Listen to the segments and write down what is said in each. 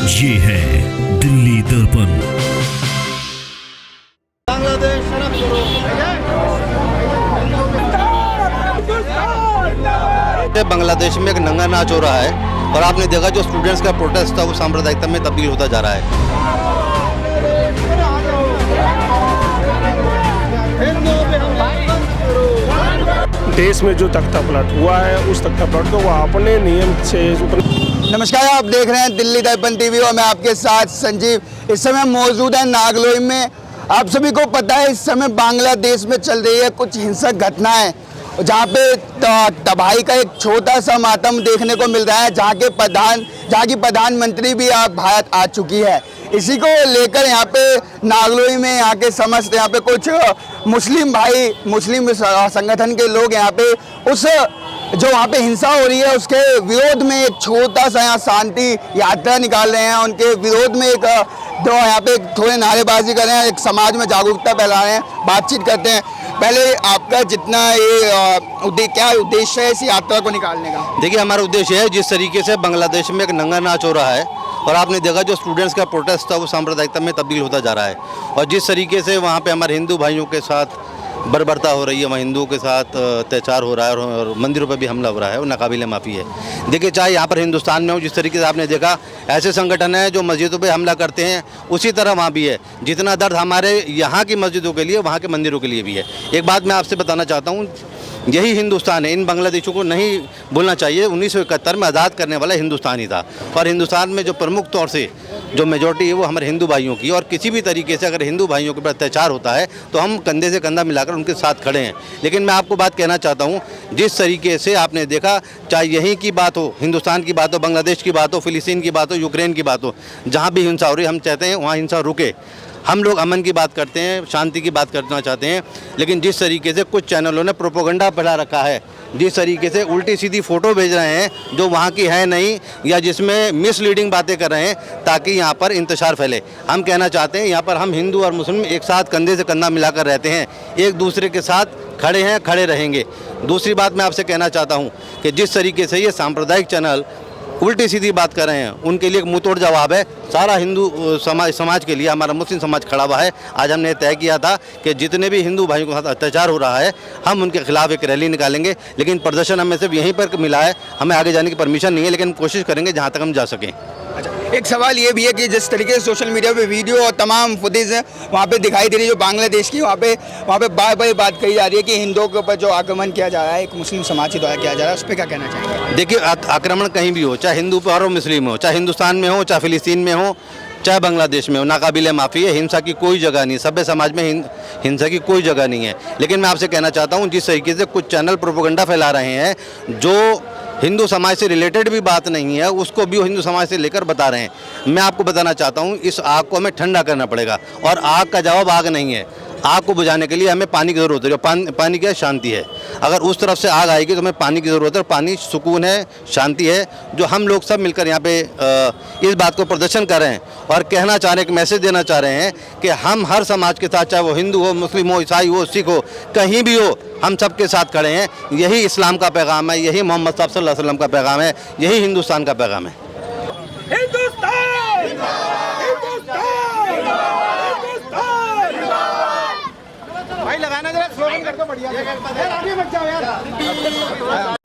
ये है दिल्ली दर्पण। बांग्लादेश में एक नंगा नाच हो रहा है और आपने देखा जो स्टूडेंट्स का प्रोटेस्ट था वो सांप्रदायिकता में तब्दील होता जा रहा है। देश में जो तख्ता पलट हुआ है उस तख्ता पलट को वो अपने नियम से नमस्कार, आप देख रहे हैं दिल्ली दर्पण टीवी और मैं आपके साथ संजीव। इस समय मौजूद है नागलोई में। आप सभी को पता है इस समय बांग्लादेश में चल रही है कुछ हिंसक घटनाएं, जहां पे तबाही का एक छोटा सा मातम देखने को मिल रहा है, जहां की प्रधानमंत्री भी भारत आ चुकी है। इसी को लेकर यहाँ पे नागलोई में यहाँ के समस्त यहाँ पे कुछ मुस्लिम संगठन के लोग यहाँ पे उस जो वहाँ पे हिंसा हो रही है उसके विरोध में एक छोटा सा यहाँ शांति यात्रा निकाल रहे हैं। उनके विरोध में एक जो यहाँ पे थोड़े नारेबाजी कर रहे हैं, एक समाज में जागरूकता फैला रहे हैं, बातचीत करते हैं। पहले आपका जितना ये क्या उद्देश्य है इस यात्रा को निकालने का? देखिए, हमारा उद्देश्य है जिस तरीके से बांग्लादेश में एक नंगा नाच हो रहा है और आपने देखा जो स्टूडेंट्स का प्रोटेस्ट था वो सांप्रदायिकता में तब्दील होता जा रहा है और जिस तरीके से वहाँ पे हमारे हिंदू भाइयों के साथ बर्बरता हो रही है, वहाँ हिंदुओं के साथ अत्याचार हो रहा है और मंदिरों पर भी हमला हो रहा है, वो नाकाबिले माफ़ी है। देखिए, चाहे यहाँ पर हिंदुस्तान में हो, जिस तरीके से आपने देखा ऐसे संगठन हैं जो मस्जिदों पे हमला करते हैं, उसी तरह वहाँ भी है। जितना दर्द हमारे यहाँ की मस्जिदों के लिए वहाँ के मंदिरों के लिए भी है। एक बात मैं आपसे बताना चाहता हूँ, यही हिंदुस्तान है, इन बांग्लादेशों को नहीं भूलना चाहिए। 1971 में आज़ाद करने वाला हिंदुस्तान ही था और हिंदुस्तान में जो प्रमुख तौर से जो मेजॉरिटी है वो हमारे हिंदू भाइयों की, और किसी भी तरीके से अगर हिंदू भाइयों के ऊपर अत्याचार होता है तो हम कंधे से कंधा मिलाकर उनके साथ खड़े हैं। लेकिन मैं आपको बात कहना चाहता हूँ, जिस तरीके से आपने देखा, चाहे यहीं की बात हो, हिंदुस्तान की बात हो, बांग्लादेश की बात हो, फिलिस्तीन की बात हो, यूक्रेन की बात हो, जहाँ भी हिंसा हो रही है हम चाहते हैं वहाँ हिंसा रुके। हम लोग अमन की बात करते हैं, शांति की बात करना चाहते हैं। लेकिन जिस तरीके से कुछ चैनलों ने प्रोपोगंडा फैला रखा है, जिस तरीके से उल्टी सीधी फ़ोटो भेज रहे हैं जो वहाँ की है नहीं, या जिसमें मिसलीडिंग बातें कर रहे हैं ताकि यहाँ पर इंतशार फैले, हम कहना चाहते हैं यहाँ पर हम हिंदू और मुस्लिम एक साथ कंधे से कंधा मिलाकर रहते हैं, एक दूसरे के साथ खड़े हैं, खड़े रहेंगे। दूसरी बात मैं आपसे कहना चाहता हूँ कि जिस तरीके से ये सांप्रदायिक चैनल उल्टी सीधी बात कर रहे हैं, उनके लिए एक मुंहतोड़ जवाब है। सारा हिंदू समाज के लिए हमारा मुस्लिम समाज खड़ा हुआ है। आज हमने तय किया था कि जितने भी हिंदू भाइयों के साथ अत्याचार हो रहा है हम उनके खिलाफ एक रैली निकालेंगे। लेकिन प्रदर्शन हमें सिर्फ यहीं पर मिला है, हमें आगे जाने की परमिशन नहीं है, लेकिन कोशिश करेंगे जहाँ तक हम जा सकें। अच्छा, एक सवाल ये भी है कि जिस तरीके से सोशल मीडिया पे वीडियो और तमाम फुटेज वहाँ पे दिखाई दे रही है जो बांग्लादेश की, वहाँ पे बार बार बात कही जा रही है कि हिंदुओं के ऊपर जो आक्रमण किया जा रहा है एक मुस्लिम समाज के द्वारा किया जा रहा है, उस पर क्या कहना चाहेंगे? देखिए, आक्रमण कहीं भी हो, चाहे हिंदू पर हो, मुस्लिम हो, चाहे हिंदुस्तान में हो, चाहे फिलिस्तीन में हो, चाहे बांग्लादेश में हो, नाकाबिले माफ़ी है। हिंसा की कोई जगह नहीं, सभ्य समाज में हिंसा की कोई जगह नहीं है। लेकिन मैं आपसे कहना चाहता हूँ, जिस तरीके से कुछ चैनल प्रोपोगंडा फैला रहे हैं जो हिंदू समाज से रिलेटेड भी बात नहीं है, उसको भी हिंदू समाज से लेकर बता रहे हैं। मैं आपको बताना चाहता हूँ, इस आग को हमें ठंडा करना पड़ेगा और आग का जवाब आग नहीं है। आग को बुझाने के लिए हमें पानी की ज़रूरत है। पानी क्या है? शांति है। अगर उस तरफ से आग आएगी तो हमें पानी की ज़रूरत है। पानी सुकून है, शांति है, जो हम लोग सब मिलकर यहाँ पे इस बात को प्रदर्शन कर रहे हैं और कहना चाह रहे हैं, एक मैसेज देना चाह रहे हैं कि हम हर समाज के साथ, चाहे वो हिंदू हो, मुस्लिम हो, ईसाई हो, सिख हो, कहीं भी हो, हम सब के साथ खड़े हैं। यही इस्लाम का पैगाम है, यही मोहम्मद साहब सल्लल्लाहु अलैहि वसल्लम का पैगाम है, यही हिंदुस्तान का पैगाम है।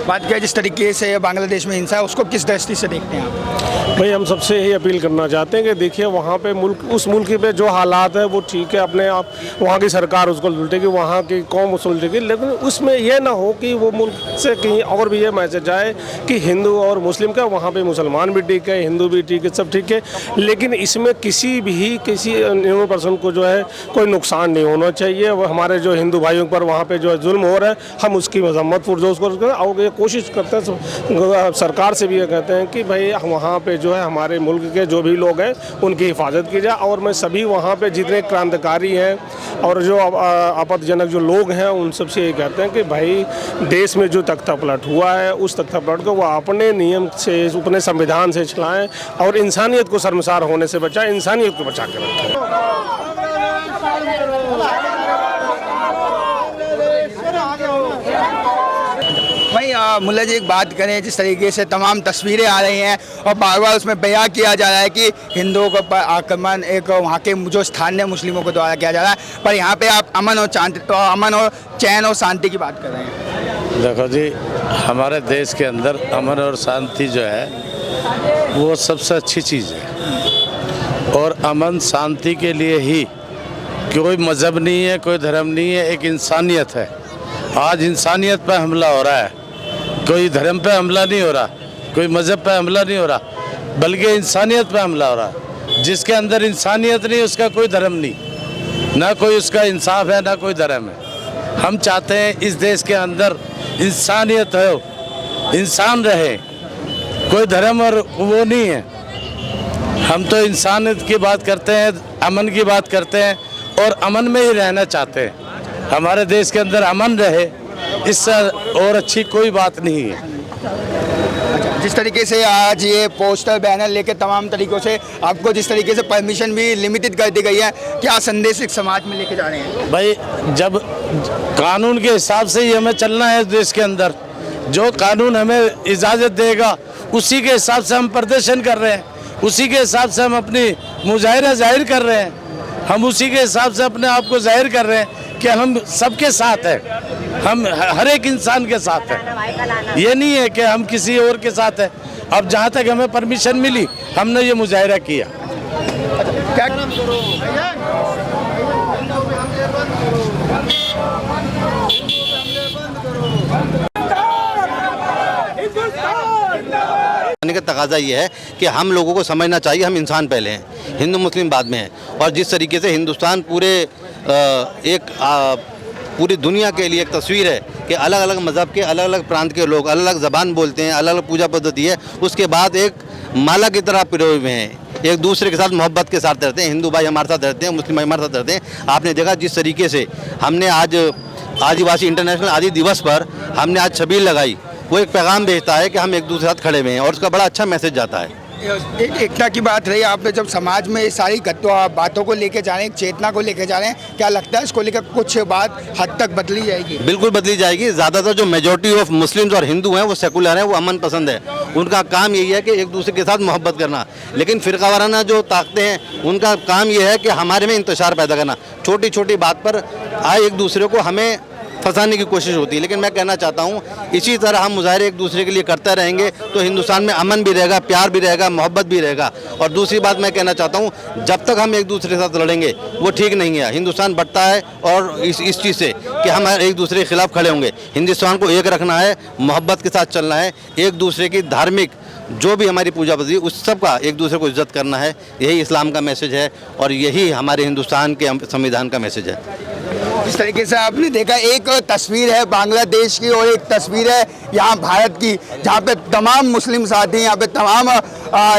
बात किया जिस तरीके से बांग्लादेश में हिंसा है उसको किस दृष्टि से देखते हैं आप? भाई हम सबसे यही अपील करना चाहते हैं कि देखिए वहाँ पे उस मुल्क पे जो हालात है वो ठीक है, अपने आप वहाँ की सरकार उसको उल्टेगी, वहाँ की कौम उसको उल्टेगी, लेकिन उसमें यह ना हो कि वो मुल्क से कहीं और भी ये मैसेज आए कि हिंदू और मुस्लिम का, वहाँ पे मुसलमान भी ठीक है, हिंदू भी ठीक है, सब ठीक है, लेकिन इसमें किसी न्यू पर्सन को जो है कोई नुकसान नहीं होना चाहिए। वो हमारे जो हिंदू भाइयों पर वहाँ पे जो जुल्म हो रहा है, हम उसकी मजम्मत पुरजोश और ये कोशिश करते हैं, सरकार से भी ये कहते हैं कि भाई वहाँ पे जो है हमारे मुल्क के जो भी लोग हैं उनकी हिफाजत की जाए। और मैं सभी वहाँ पे जितने क्रांतिकारी हैं और जो आपत्तिजनक जो लोग हैं उन सबसे ये कहते हैं कि भाई देश में जो तख्ता पलट हुआ है उस तख्ता पलट को वो अपने नियम से, अपने संविधान से चलाएं और इंसानियत को शर्मसार होने से बचाएं, इंसानियत को बचा के रखें। वहीं मुल्ला जी एक बात करें, जिस तरीके से तमाम तस्वीरें आ रही हैं और बार बार उसमें बयां किया जा रहा है कि हिंदुओं के ऊपर आक्रमण एक वहाँ के जो स्थानीय मुस्लिमों के द्वारा किया जा रहा है, पर यहाँ पे आप अमन और चैन और शांति की बात कर रहे हैं। देखो जी, हमारे देश के अंदर अमन और शांति जो है वो सबसे अच्छी चीज़ है, और अमन शांति के लिए ही कोई मज़हब नहीं है, कोई धर्म नहीं है, एक इंसानियत है। आज इंसानियत पर हमला हो रहा है, कोई धर्म पे हमला नहीं हो रहा, कोई मज़हब पे हमला नहीं हो रहा, बल्कि इंसानियत पे हमला हो रहा है। जिसके अंदर इंसानियत नहीं उसका कोई धर्म नहीं, ना कोई उसका इंसाफ है, ना कोई धर्म है। हम चाहते हैं इस देश के अंदर इंसानियत हो, इंसान रहे, कोई धर्म और वो नहीं है। हम तो इंसानियत की बात करते हैं, अमन की बात करते हैं और अमन में ही रहना चाहते हैं। हमारे देश के अंदर अमन रहे, इससे और अच्छी कोई बात नहीं है। जिस तरीके से आज ये पोस्टर बैनर लेके तमाम तरीकों से आपको जिस तरीके से परमिशन भी लिमिटेड कर दी गई है, क्या संदेश एक समाज में लेके जा रहे हैं? भाई, जब कानून के हिसाब से ही हमें चलना है देश के अंदर, जो कानून हमें इजाज़त देगा उसी के हिसाब से हम प्रदर्शन कर रहे हैं, उसी के हिसाब से हम अपनी मुजाहिरा जाहिर कर रहे हैं, हम उसी के हिसाब से अपने आप को जाहिर कर रहे हैं कि हम सबके साथ हैं, हम हर एक इंसान के साथ हैं। ये नहीं है कि हम किसी और के साथ हैं। अब जहाँ तक हमें परमिशन मिली हमने ये मुजाहिरा किया। का तकाजा ये है कि हम लोगों को समझना चाहिए हम इंसान पहले हैं, हिंदू मुस्लिम बाद में है। और जिस तरीके से हिंदुस्तान पूरी दुनिया के लिए एक तस्वीर है कि अलग अलग मज़हब के अलग अलग प्रांत के लोग अलग अलग ज़बान बोलते हैं, अलग अलग पूजा पद्धति है, उसके बाद एक माला की तरह पिरोए हुए हैं, एक दूसरे के साथ मोहब्बत के साथ रहते हैं। हिंदू भाई हमारे साथ रहते हैं, मुस्लिम भाई हमारे साथ रहते हैं। आपने देखा जिस तरीके से हमने आज आदिवासी इंटरनेशनल आदि दिवस पर हमने आज छबील लगाई, वो एक पैगाम भेजता है कि हम एक दूसरे के साथ खड़े हुए हैं और उसका बड़ा अच्छा मैसेज जाता है। एक एकता की बात रही, आप जब समाज में ये सारी बातों को लेके जा रहे हैं, चेतना को लेके जा रहे हैं, क्या लगता है इसको लेकर कुछ बात हद तक बदली जाएगी? बिल्कुल बदली जाएगी। ज़्यादातर जो मेजॉरिटी ऑफ मुस्लिम्स और हिंदू हैं वो सेकुलर हैं, वो अमन पसंद है, उनका काम यही है कि एक दूसरे के साथ मोहब्बत करना। लेकिन फ़िरका वाराना जो ताकतें हैं उनका काम ये है कि हमारे में इंतशार पैदा करना, छोटी छोटी बात पर आए एक दूसरे को हमें फंसाने की कोशिश होती है। लेकिन मैं कहना चाहता हूँ इसी तरह हम मुजाहरे एक दूसरे के लिए करते रहेंगे तो हिंदुस्तान में अमन भी रहेगा, प्यार भी रहेगा, मोहब्बत भी रहेगा। और दूसरी बात मैं कहना चाहता हूँ, जब तक हम एक दूसरे के साथ लड़ेंगे वो ठीक नहीं है। हिंदुस्तान बढ़ता है और इस चीज़ से कि हम एक दूसरे के खिलाफ खड़े होंगे। हिंदुस्तान को एक रखना है, मोहब्बत के साथ चलना है, एक दूसरे की धार्मिक जो भी हमारी पूजा पद्धति उस सब का एक दूसरे को इज्जत करना है। यही इस्लाम का मैसेज है और यही हमारे हिंदुस्तान के संविधान का मैसेज है। जिस तरीके से आपने देखा, एक तस्वीर है बांग्लादेश की और एक तस्वीर है यहाँ भारत की, जहाँ पे तमाम मुस्लिम साथी, यहाँ पे तमाम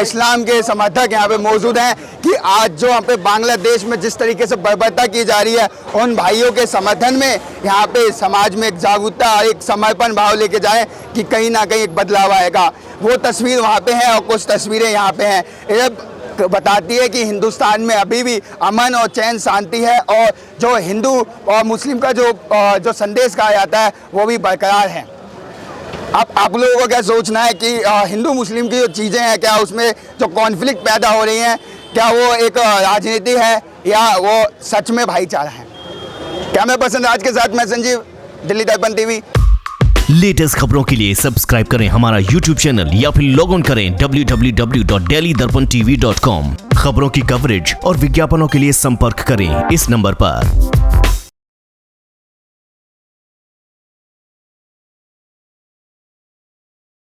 इस्लाम के समर्थक यहाँ पे मौजूद हैं कि आज जो यहाँ पे बांग्लादेश में जिस तरीके से बर्बरता की जा रही है, उन भाइयों के समर्थन में यहाँ पे समाज में एक जागरूकता, एक समर्पण भाव लेके जाए कि कहीं ना कहीं एक बदलाव आएगा। वो तस्वीर वहाँ पे है और कुछ तस्वीरें यहाँ पे हैं। ये बताती है कि हिंदुस्तान में अभी भी अमन और चैन शांति है और जो हिंदू और मुस्लिम का जो संदेश कहा जाता है वो भी बरकरार है। आप लोगों को क्या सोचना है कि हिंदू मुस्लिम की जो चीज़ें हैं, क्या उसमें जो कॉन्फ्लिक्ट पैदा हो रही हैं, क्या वो एक राजनीति है या वो सच में भाईचारा है? कैमरा पर्सन राज के साथ मैं संजीव, दिल्ली दर्पण टीवी। लेटेस्ट खबरों के लिए सब्सक्राइब करें हमारा यूट्यूब चैनल या फिर लॉग ऑन करें www.delhidarpantv.com। खबरों की कवरेज और विज्ञापनों के लिए संपर्क करें इस नंबर पर।